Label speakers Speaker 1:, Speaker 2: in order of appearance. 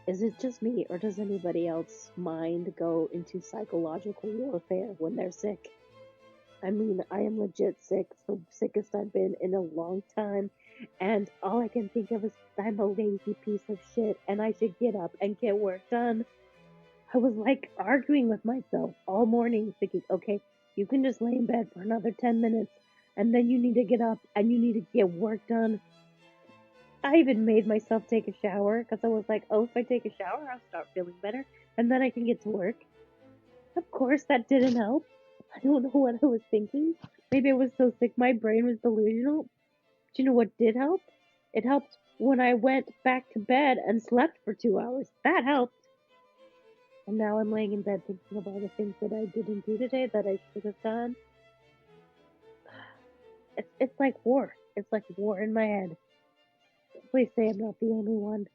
Speaker 1: Is it just me, or does anybody else mind go into psychological warfare when they're sick? I mean, I am legit sick, the sickest I've been in a long time, and all I can think of is I'm a lazy piece of shit and I should get up and get work done. I was like arguing with myself all morning, thinking, okay, you can just lay in bed for another 10 minutes and then you need to get up and you need to get work done. I even made myself take a shower because I was like, oh, if I take a shower, I'll start feeling better and then I can get to work. Of course, that didn't help. I don't know what I was thinking. Maybe I was so sick my brain was delusional. Do you know what did help? It helped when I went back to bed and slept for 2 hours. That helped. And now I'm laying in bed thinking of all the things that I didn't do today that I should have done. It's like war. It's like war in my head. Please say I'm not the only one.